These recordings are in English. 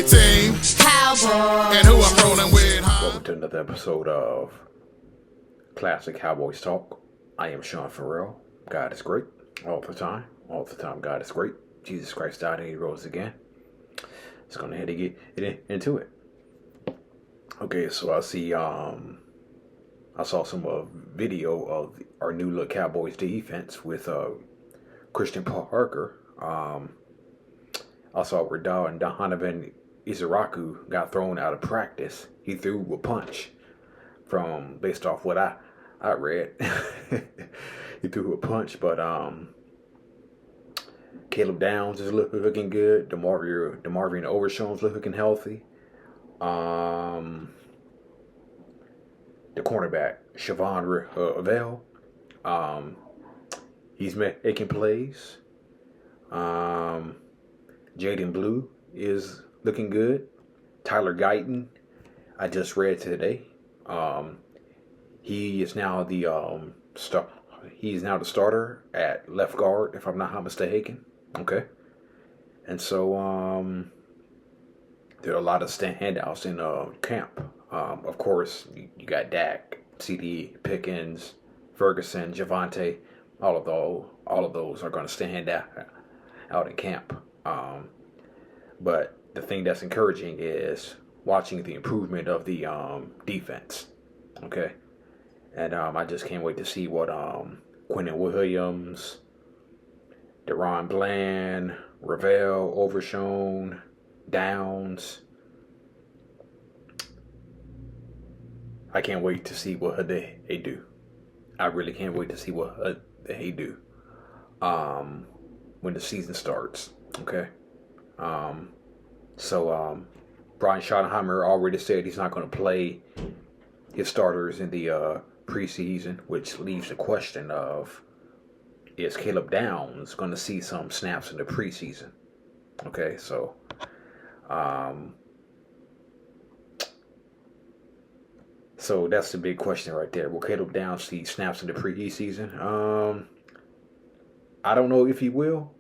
team. Cowboys. And who I'm rolling with, huh? Welcome to another episode of Classic Cowboys Talk. I am Sean Farrell. God is great all the time. All the time, God is great. Jesus Christ died and he rose again. Just gonna head to get into it. Okay, so I see. I saw some video of our new look Cowboys defense with Christian Parker. I saw where Donovan Izaraku got thrown out of practice. He threw a punch based off what I read. He threw a punch, but Caleb Downs is looking good. DeMarvion Overshown's looking healthy. The cornerback, Siobhan Avell, he's making plays. Jaden Blue is looking good. Tyler Guyton, I just read today. He is now the He's now the starter at left guard, if I'm not mistaken. Okay, and so there are a lot of handouts in camp. Of course, you got Dak, CD, Pickens, Ferguson, Javonte. All of those are going to stand out in camp. But the thing that's encouraging is watching the improvement of the defense. Okay, and I just can't wait to see what Quinnen Williams, Deron Bland, Ravel, Overshown, Downs. I can't wait to see what they do. I really can't wait to see what they do when the season starts. Okay. So Brian Schottenheimer already said he's not going to play his starters in the preseason, which leaves the question of, is Caleb Downs going to see some snaps in the preseason? Okay, so so that's the big question right there. Will Caleb Downs see snaps in the preseason? I don't know if he will.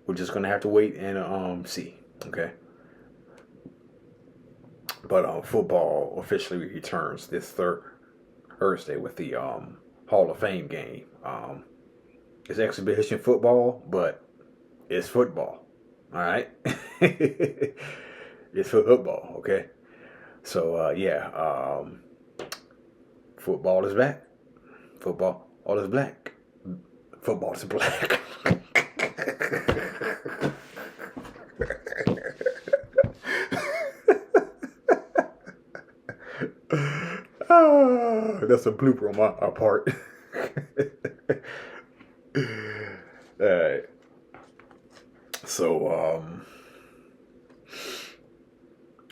We're just going to have to wait and see. Okay. But football officially returns this Thursday with the Hall of Fame game. It's exhibition football, but it's football. All right? It's football, okay? So, football is back. Football all is black. Football is black. That's a blooper on my part. All right. So,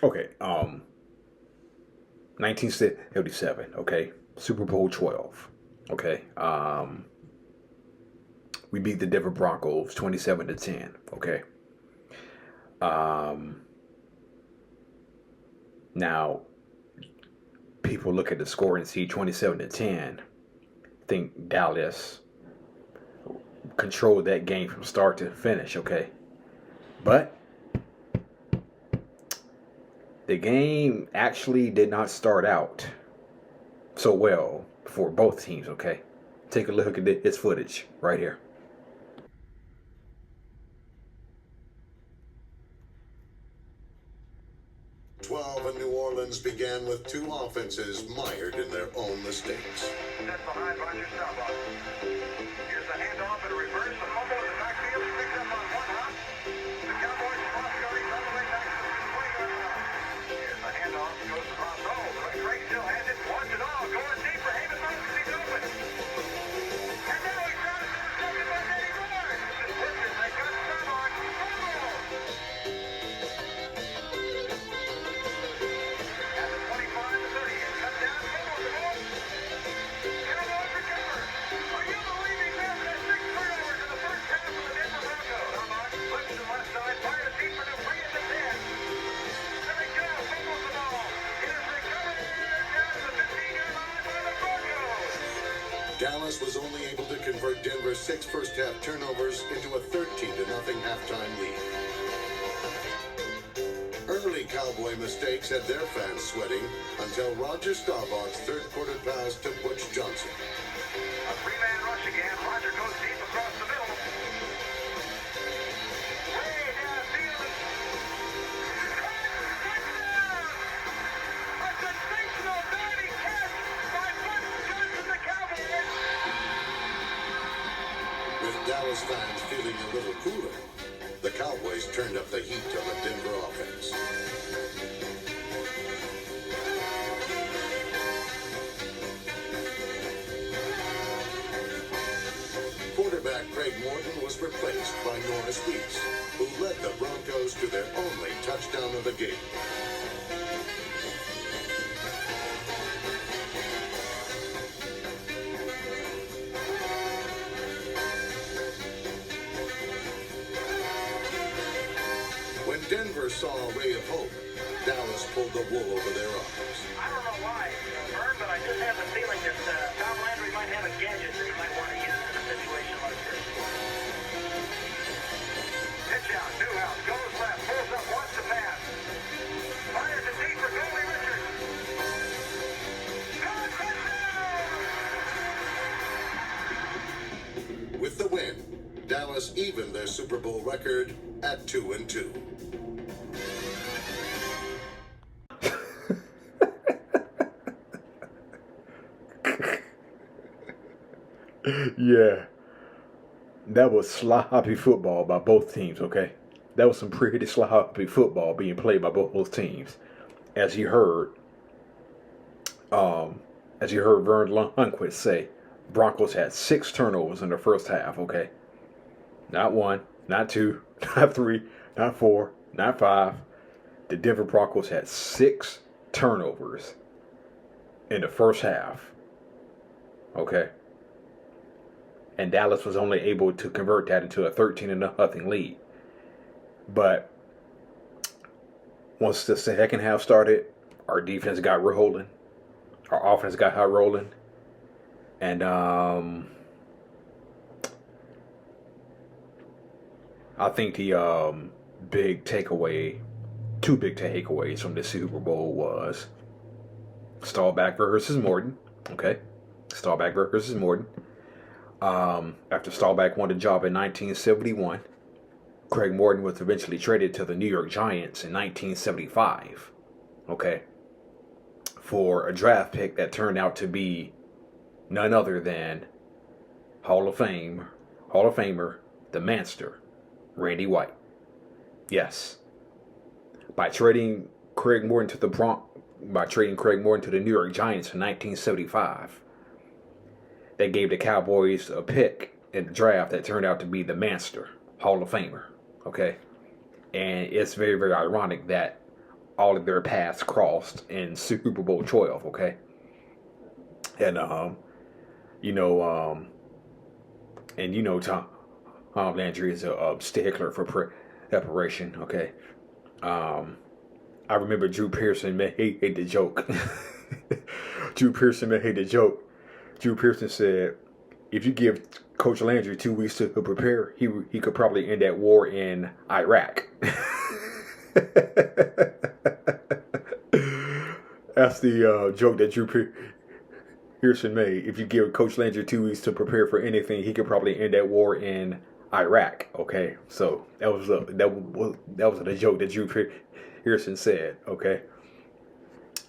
okay. 1977. Okay. Super Bowl 12. Okay. We beat the Denver Broncos 27-10. Okay. Now, people look at the score and see 27-10. Think Dallas controlled that game from start to finish. Okay. But the game actually did not start out so well for both teams, okay? Take a look at this footage right here. In New Orleans began with two offenses mired in their own mistakes. That's behind Roger Staubach. Here's the handoff and a reverse. The fumble in the backfield is picked up on one hop. The Cowboys cross-cutting all the way back to the 20-yard line. Here's the handoff. Goes across. Craig still has it. Wants it all. Going deep for Haper. He's open. And now he's got it. Intercepted by Danny Barnes. This pitches. They got Staubach. Fumble. At the 25 to 30. It's cut down. Fumble. Cowboys recover. Are you believing this? That's 6 turnovers in the first half of the Denver Broncos. Staubach flips to the left side. Fires deep for Dupree at the 10. There he goes. Fumbles the ball. It is recovered down to the 15-yard line by the Broncos. Dallas was only able to convert Denver's 6 first-half turnovers into a 13-0 halftime lead. Early Cowboy mistakes had their fans sweating until Roger Staubach's third-quarter pass to Butch Johnson. A three-man rush again. Roger goes deep across the middle. Way downfield. Touchdown! A sensational diving catch by Butch Johnson, the Cowboys. With Dallas fans feeling a little cooler, the Cowboys turned up the heat on the Denver offense. Quarterback Craig Morton was replaced by Norris Weeks, who led the Broncos to their only touchdown of the game. When Denver saw a ray of hope, Dallas pulled the wool over their eyes. I don't know why, Vern, but I just have a feeling that Tom Landry might have a gadget that he might want to use in a situation like this. Pitch out, Newhouse goes left, pulls up, wants to pass. Fires it deep for Goldie Richards. Touchdown! With the win, Dallas evened their Super Bowl record at 2-2. Yeah, that was sloppy football by both teams, okay? That was some pretty sloppy football being played by both those teams. As you heard Vern Lundquist say, Broncos had 6 turnovers in the first half, okay? Not 1, not 2, not 3, not 4, not 5. The Denver Broncos had 6 turnovers in the first half, okay? And Dallas was only able to convert that into a 13-0 lead. But once the second half started, our defense got rolling. Our offense got hot rolling. And I think the big takeaway, 2 big takeaways from the Super Bowl was Staubach versus Morton. Okay? Staubach versus Morton. After Staubach won the job in 1971, Craig Morton was eventually traded to the New York Giants in 1975, okay, for a draft pick that turned out to be none other than Hall of Famer, the Manster, Randy White. Yes, by trading Craig Morton to the New York Giants in 1975. They gave the Cowboys a pick in the draft that turned out to be the Manster, Hall of Famer, okay? And it's very, very ironic that all of their paths crossed in Super Bowl 12, okay? And, Tom Landry is a stickler for preparation, okay? I remember Drew Pearson made the joke. Drew Pearson said, if you give Coach Landry 2 weeks to prepare, he could probably end that war in Iraq. That's the joke that Drew Pearson made. If you give Coach Landry 2 weeks to prepare for anything, he could probably end that war in Iraq. Okay, so that was the joke that Drew Pearson said. Okay,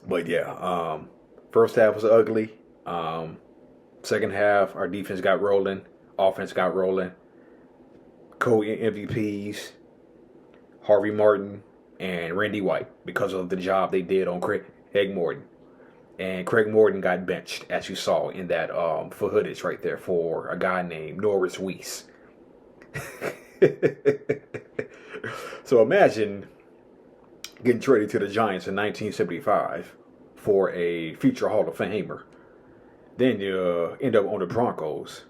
but yeah, first half was ugly. Second half, our defense got rolling, offense got rolling. Co-MVPs, Harvey Martin and Randy White, because of the job they did on Craig Morton. And Craig Morton got benched, as you saw in that footage right there, for a guy named Norris Weeks. So imagine getting traded to the Giants in 1975 for a future Hall of Famer. Then you end up on the Broncos.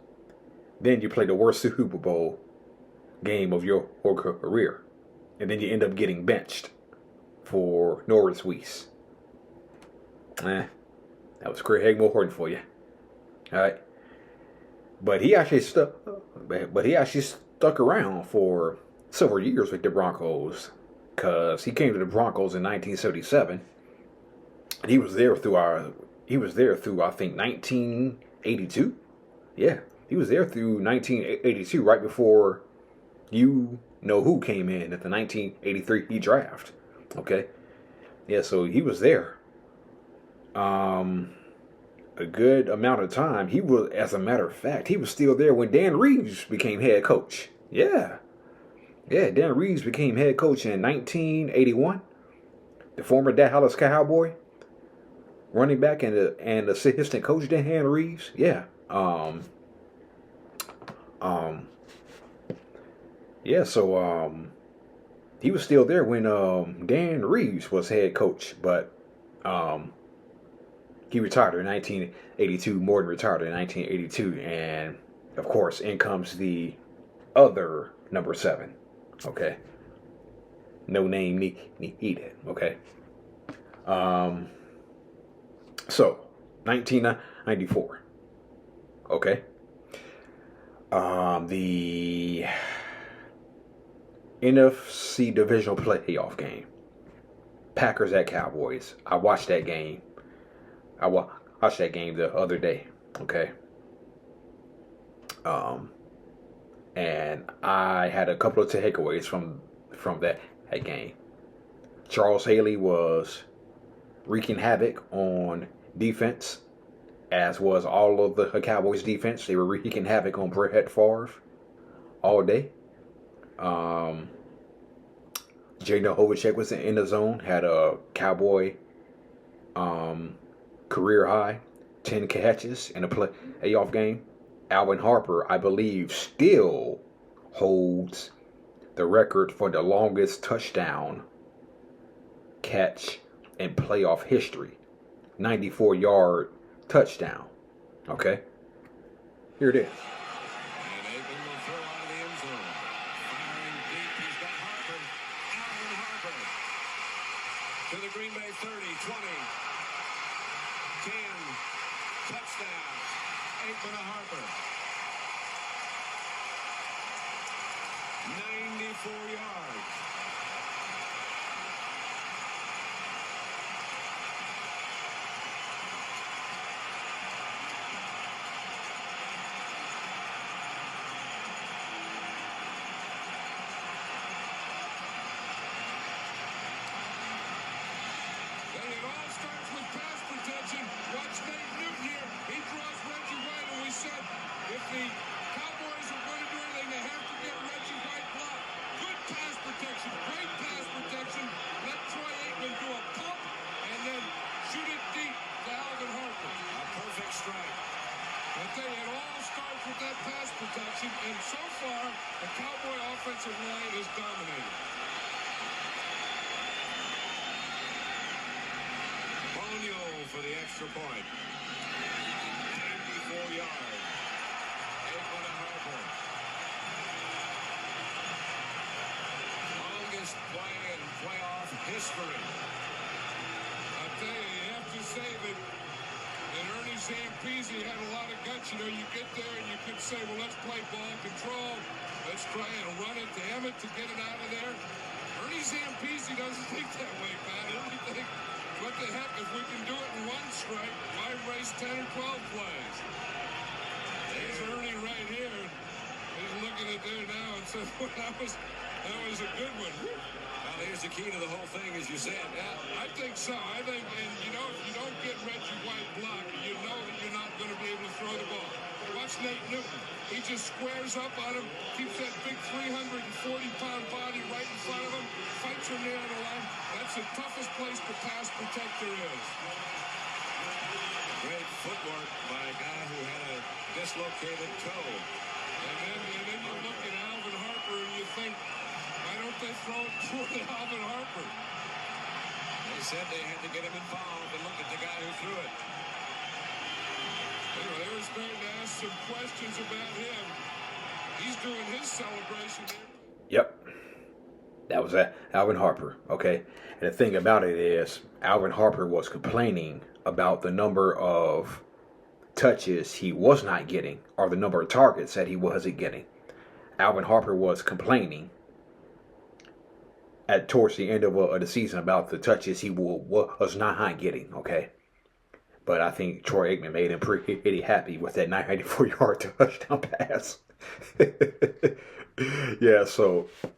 Then you play the worst Super Bowl game of your career. And then you end up getting benched for Norris Weeks. That was Craig Morton for you. All right. But he actually stuck around for several years with the Broncos. because he came to the Broncos in 1977. And he was there through I think 1982. Yeah, he was there through 1982, right before you know who came in at the 1983 draft. Okay, yeah, so he was there a good amount of time. He was, as a matter of fact, he was still there when Dan Reeves became head coach. Yeah, Dan Reeves became head coach in 1981. The former Dallas Cowboy running back and assistant coach Dan Reeves. Yeah. So he was still there when Dan Reeves was head coach, but he retired in 1982. Morton retired in 1982, and of course, in comes the other number 7. Okay, no name needed. Okay. So 1994. Okay. The NFC Divisional Playoff game. Packers at Cowboys. I watched that game. I watched that game the other day. Okay. And I had a couple of takeaways from that game. Charles Haley was wreaking havoc on defense, as was all of the Cowboys defense. They were wreaking havoc on Brett Favre all day. Novacek was in the zone, had a Cowboy career high 10 catches in a playoff game. Alvin Harper, I believe, still holds the record for the longest touchdown catch in playoff history. 94-yard touchdown. Okay? Here it is. And Aikman will throw out of the end zone. Firing deep. He's got Harper. Alvin Harper. To the Green Bay 30, 20. 10. Touchdown. Aikman to Harper. 94 yards. Watch Nate Newton here. He draws Reggie White, and we said if the Cowboys are going to do anything, they have to get Reggie White blocked. Good pass protection, great pass protection. Let Troy Aikman do a pump and then shoot it deep to Alvin Harper. A perfect strike. I tell you, it all starts with that pass protection, and so far, the Cowboy offensive line is dominating. For the extra point. 94 yards. Aikman to Harper. Longest play in playoff history. I tell you, you have to say that Ernie Zampese had a lot of guts. You know, you get there and you could say, well, let's play ball control. Let's try and run it to Emmitt to get it out of there. Ernie Zampese doesn't think that way, Pat. Ernie thinks, what the heck, if we can do it in one strike, why race 10 or 12 plays? There's Ernie right here. He's looking at there now and says, well, that was a good one. Well, here's the key to the whole thing, as you said. Yeah, I think so. I think, and you know, if you don't get Reggie White blocked, you know that you're not going to be able to throw the ball. Watch Nate Newton. He just squares up on him, keeps that big 340-pound body right in front of him, fights him near the line. That's the toughest place to pass protect there is. Great footwork by a guy who had a dislocated toe. And then you look at Alvin Harper and you think, why don't they throw it toward Alvin Harper? They said they had to get him involved and look at the guy who threw it. Anyway, they were starting to ask some questions about him. He's doing his celebration here. Yep. That was Alvin Harper, okay? And the thing about it is, Alvin Harper was complaining about the number of touches he was not getting, or the number of targets that he wasn't getting. Alvin Harper was complaining towards the end of the season about the touches he was not getting, okay? But I think Troy Aikman made him pretty happy with that 94-yard touchdown pass. Yeah, so a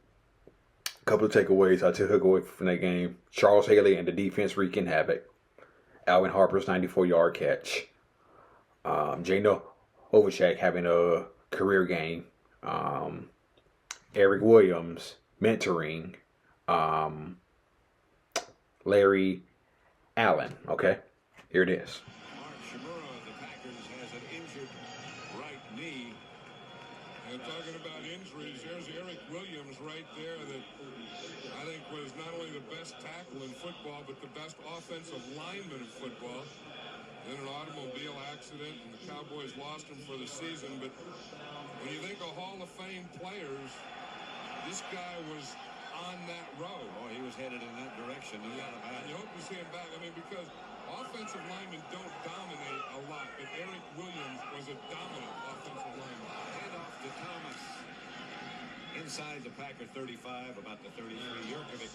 couple of takeaways I took away from that game. Charles Haley and the defense wreaking havoc. Alvin Harper's 94-yard catch. Novacek having a career game. Erick Williams mentoring Larry Allen. Okay, here it is. Mark Shimura of the Packers has an injured right knee. And talking about injuries, there's Erick Williams right there that I think was not only the best tackle in football, but the best offensive lineman in football. In an automobile accident, and the Cowboys lost him for the season. But when you think of Hall of Fame players, this guy was on that road. Oh, he was headed in that direction. No doubt about And you it. hope to see him back. I mean, because offensive linemen don't dominate a lot, but Erick Williams was a dominant offensive lineman. Handoff to Thomas. Inside the Packer 35, about the 33. Yurkovich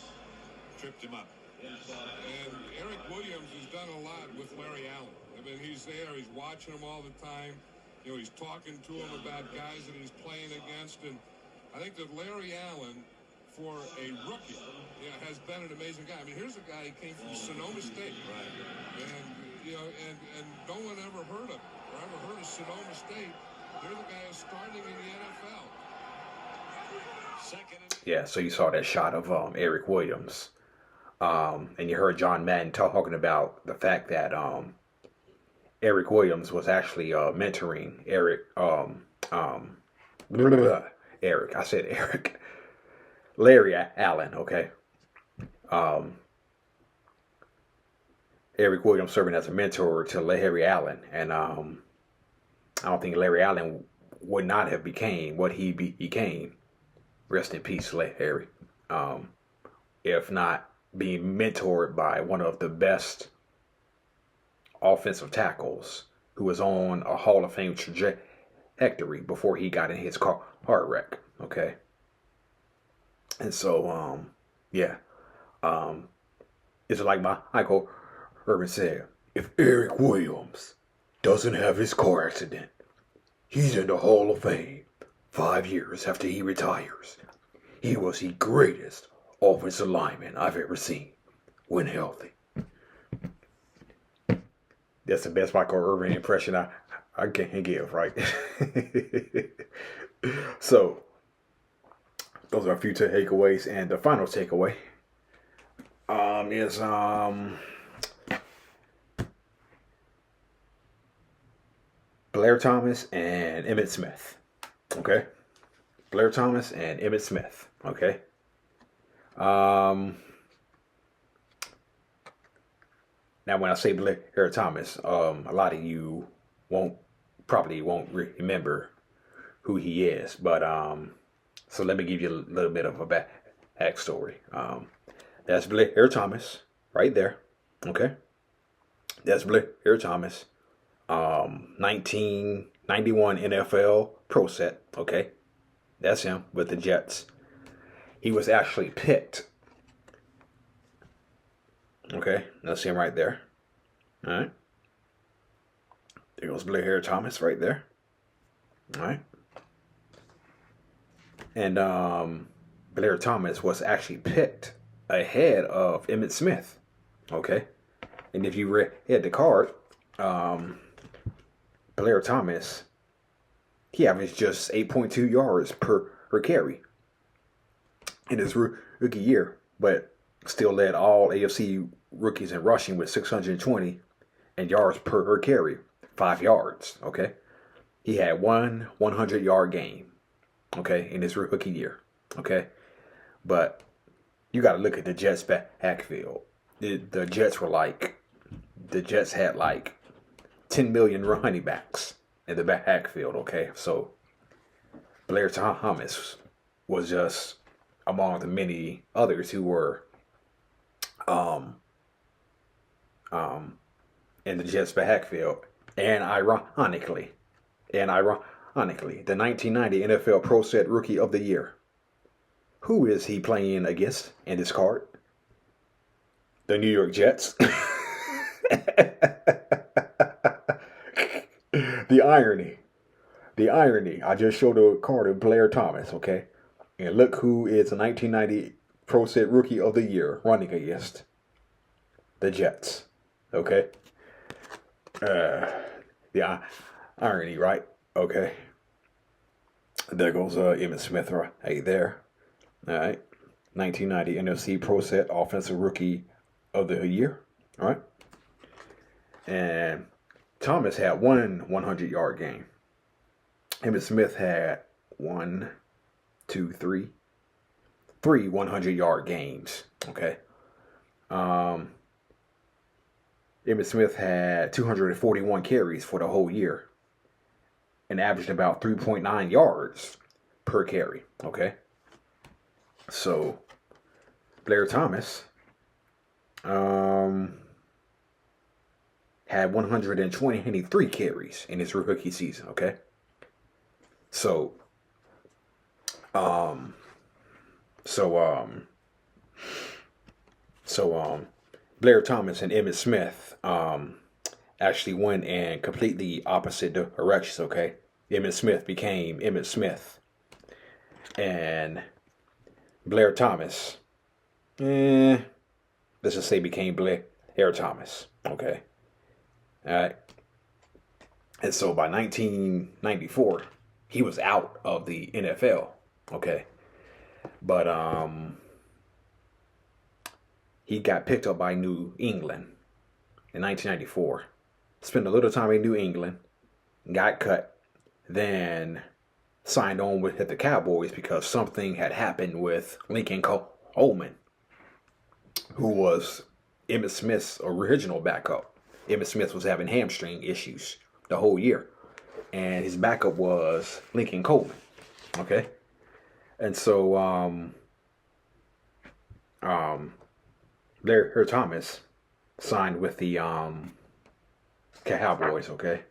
tripped him up. And Erick Williams has done a lot with Larry Allen. I mean, he's there, he's watching him all the time. You know, he's talking to him about guys that he's playing against. And I think that Larry Allen, for a rookie, has been an amazing guy. I mean, here's a guy who came from Sonoma State. Right. And, you know, and no one ever heard of him or ever heard of Sonoma State. Here's a guy who's starting in the NFL. Second and Yeah, so you saw that shot of Erick Williams. And you heard John Madden talking about the fact that Erick Williams was actually mentoring Larry Allen, okay? Erick Williams serving as a mentor to Larry Allen. And I don't think Larry Allen would not have became what he became. Rest in peace, Larry. If not being mentored by one of the best offensive tackles who was on a Hall of Fame trajectory before he got in his car wreck. Okay. And so, it's like Michael Irvin said, if Erick Williams doesn't have his car accident, he's in the Hall of Fame 5 years after he retires. He was the greatest offensive lineman I've ever seen when healthy. That's the best Michael Irvin impression I can give, right? So, those are a few takeaways, and the final takeaway is Blair Thomas and Emmitt Smith. Okay? Blair Thomas and Emmitt Smith. Okay? Now, when I say Blair Thomas, a lot of you probably won't remember who he is, but so let me give you a little bit of a backstory. That's Blair Thomas right there. Okay, that's Blair Thomas, 1991 NFL Pro Set. Okay, that's him with the Jets. He was actually picked. Okay, that's him right there. All right. There goes Blair Thomas right there. All right. And Blair Thomas was actually picked ahead of Emmitt Smith. Okay. And if you read the card, Blair Thomas, he averaged just 8.2 yards per carry in his rookie year, but still led all AFC rookies in rushing with 620 and yards per carry, 5 yards. Okay, he had one 100-yard game. Okay, in his rookie year. Okay, but you got to look at the Jets backfield. The Jets had like 10 million running backs in the backfield. Okay, so Blair Thomas was just among the many others who were in the Jets backfield. And ironically, the 1990 NFL Pro Set Rookie of the Year, Who is he playing against in this card? The New York Jets. The irony. The irony. I just showed a card of Blair Thomas, okay? And look who is a 1990 Pro Set Rookie of the Year running against the Jets, okay? The irony, right? Okay. There goes Emmitt Smith right there. All right. 1990 NFC Pro Set Offensive Rookie of the Year. All right. And Thomas had one 100-yard game. Emmitt Smith had three 100-yard games. Okay. Emmitt Smith had 241 carries for the whole year and averaged about 3.9 yards per carry. Okay. So Blair Thomas had 123 carries in his rookie season. Okay. So Blair Thomas and Emmitt Smith actually went in completely opposite directions, okay? Emmitt Smith became Emmitt Smith. And Blair Thomas, let's just say became Blair Thomas, okay? All right. And so by 1994, he was out of the NFL, okay? But he got picked up by New England in 1994. Spent a little time in New England, got cut, then signed on with the Cowboys because something had happened with Lincoln Coleman, who was Emmitt Smith's original backup. Emmitt Smith was having hamstring issues the whole year, and his backup was Lincoln Coleman. Okay, and so Blair Thomas signed with the Cowboys, okay?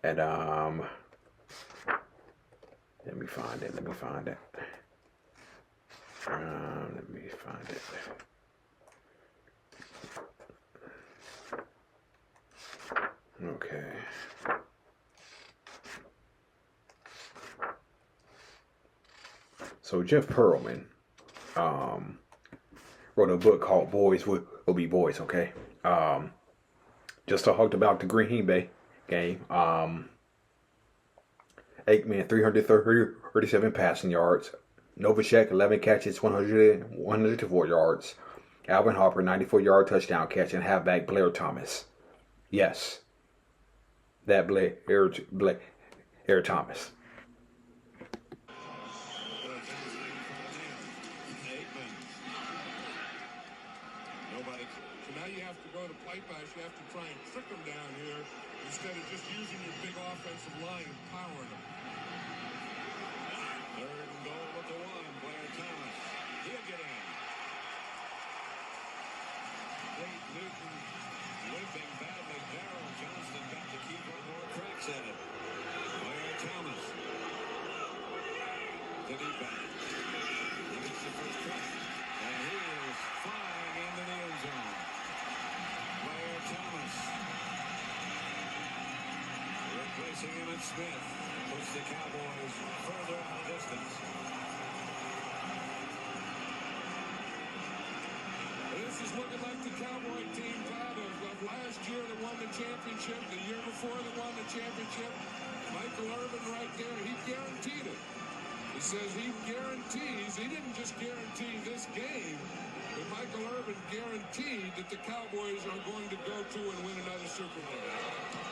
And let me find it. Okay. So Jeff Pearlman wrote a book called Boys Will Be Boys, okay? Just talked about the Green Bay game. Aikman, 337 passing yards. Novacek, 11 catches, 104 yards. Alvin Harper, 94-yard touchdown catch. And halfback Blair Thomas. Yes. That Blair Thomas. You have to try and trick them down here instead of just using your big offensive line and powering them. Third and goal with the one, Blair Thomas. He'll get in. Nate Newton limping badly. Darrell Johnston got to keep one more cracks at it. Blair Thomas. The deep back. He gets the first crack. And he is flying into the end zone. Blair Thomas. Replacing Emmitt Smith. Puts the Cowboys further out of distance. This is looking like the Cowboy team, Todd, of last year that won the championship, the year before that won the championship. Michael Irvin right there, he guaranteed it. He says he guarantees, he didn't just guarantee this game, but Michael Irvin guaranteed that the Cowboys are going to go to and win another Super Bowl.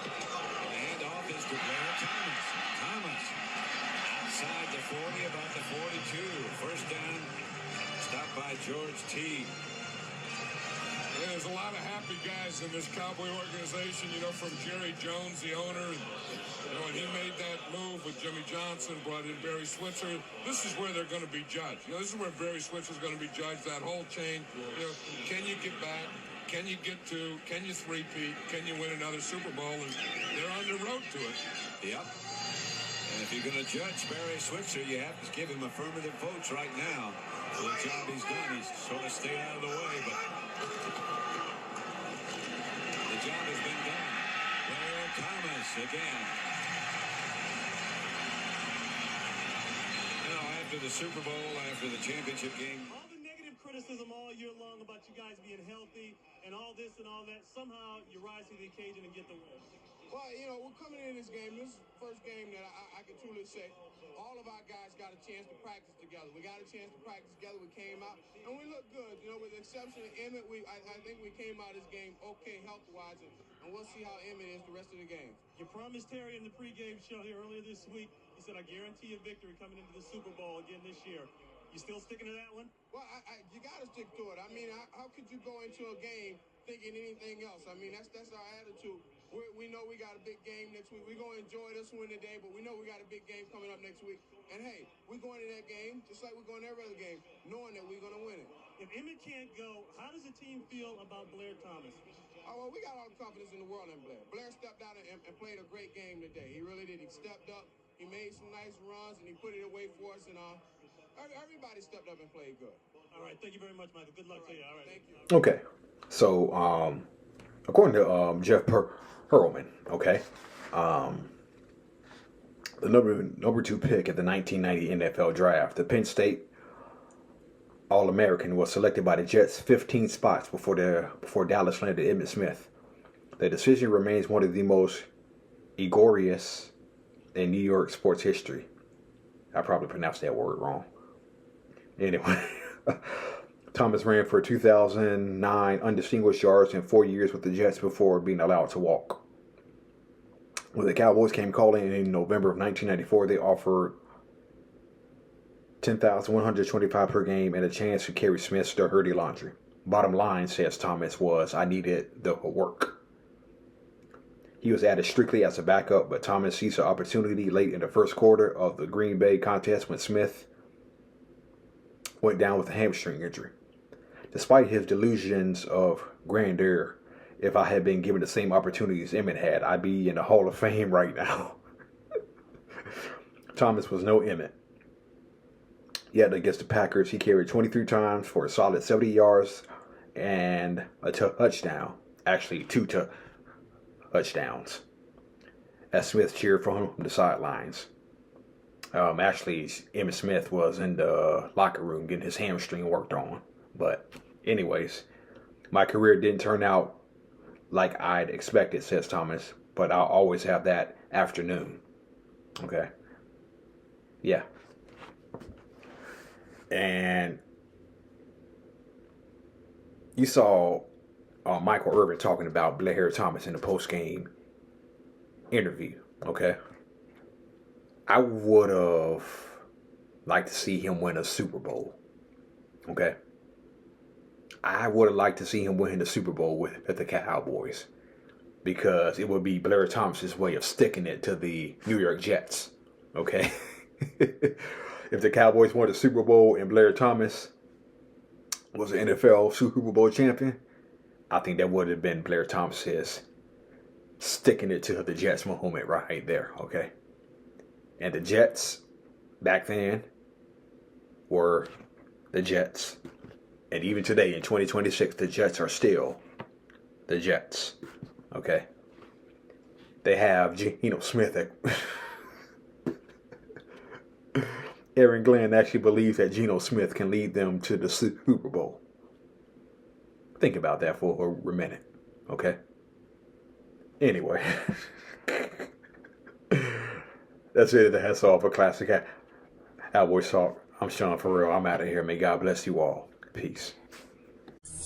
And off is to Blair Thomas. Thomas outside the 40, about the 42. First down, stopped by George T. Yeah, there's a lot of happy guys in this Cowboy organization, you know, from Jerry Jones, the owner. You know, when he made that move with Jimmy Johnson, brought in Barry Switzer, this is where they're going to be judged. You know, this is where Barry Switzer is going to be judged, that whole chain. You know, can you get back? Can you get to? Can you three-peat? Can you win another Super Bowl? And they're on the road to it. Yep. And if you're going to judge Barry Switzer, you have to give him affirmative votes right now for the job he's done. He's sort of stayed out of the way, but the job has been done. Blair Thomas again. You know, after the Super Bowl, after the championship game. All the negative criticism all year long about you guys being healthy and all this and all that, somehow you rise to the occasion and get the win. Well, you know, we're coming into this game. This is the first game that I can truly say all of our guys got a chance to practice together. We got a chance to practice together. We came out, and we looked good. You know, with the exception of Emmitt, I think we came out of this game okay health-wise, and we'll see how Emmitt is the rest of the game. You promised Terry in the pregame show here earlier this week, you said, I guarantee a victory coming into the Super Bowl again this year. You still sticking to that one? Well, you got to stick to it. I mean, how could you go into a game thinking anything else? I mean, that's our attitude. We know we got a big game next week. We're going to enjoy this win today, but we know we got a big game coming up next week. And, hey, we're going to that game just like we're going to every other game, knowing that we're going to win it. If Emmitt can't go, how does the team feel about Blair Thomas? Oh, well, we got all the confidence in the world in Blair. Blair stepped out and played a great game today. He really did. He stepped up. He made some nice runs, and he put it away for us. And everybody stepped up and played good. All right. Thank you very much, Michael. Good luck to you. All right. Thank you. Okay. So, according to Jeff Perlman, okay, the number 2 pick at the 1990 NFL Draft, the Penn State All-American, was selected by the Jets 15 spots before Dallas landed Emmitt Smith. The decision remains one of the most egregious in New York sports history. I probably pronounced that word wrong. Anyway, Thomas ran for 2,009 undistinguished yards in 4 years with the Jets before being allowed to walk. When the Cowboys came calling in November of 1994, they offered $10,125 per game and a chance to carry Smith's dirty laundry. Bottom line, says Thomas, was I needed the work. He was added strictly as a backup, but Thomas seized the opportunity late in the first quarter of the Green Bay contest when Smith went down with a hamstring injury. Despite his delusions of grandeur, if I had been given the same opportunities Emmitt had, I'd be in the Hall of Fame right now. Thomas was no Emmitt. Yet against the Packers, he carried 23 times for a solid 70 yards and a touchdown. Actually, 2 touchdowns. As Smith cheered from the sidelines. Actually, Emmitt Smith was in the locker room getting his hamstring worked on. But anyways, my career didn't turn out like I'd expected, says Thomas, but I'll always have that afternoon. Okay. Yeah. And you saw Michael Irvin talking about Blair Thomas in the post-game interview. Okay. I would have liked to see him win a Super Bowl. Okay. I would have liked to see him win the Super Bowl with the Cowboys, because it would be Blair Thomas's way of sticking it to the New York Jets. Okay. If the Cowboys won the Super Bowl and Blair Thomas was an NFL Super Bowl champion, I think that would have been Blair Thomas's sticking it to the Jets moment right there. Okay. And the Jets back then were the Jets. And even today in 2026, the Jets are still the Jets. Okay. They have Geno Smith. Aaron Glenn actually believes that Geno Smith can lead them to the Super Bowl. Think about that for a minute. Okay. Anyway. That's it. That's all for Classic Cowboys Talk. I'm Sean Farrell. I'm out of here. May God bless you all. Peace.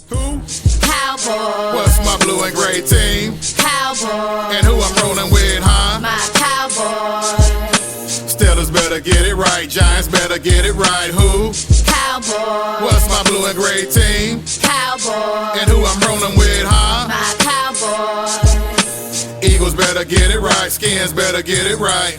Who? Cowboys. What's my blue and gray team? Cowboys. And who I'm rolling with, huh? My Cowboys. Steelers better get it right. Giants better get it right. Who? Cowboys. What's my blue and gray team? Cowboys. And who I'm rolling with, huh? My Cowboys. Eagles better get it right. Skins better get it right.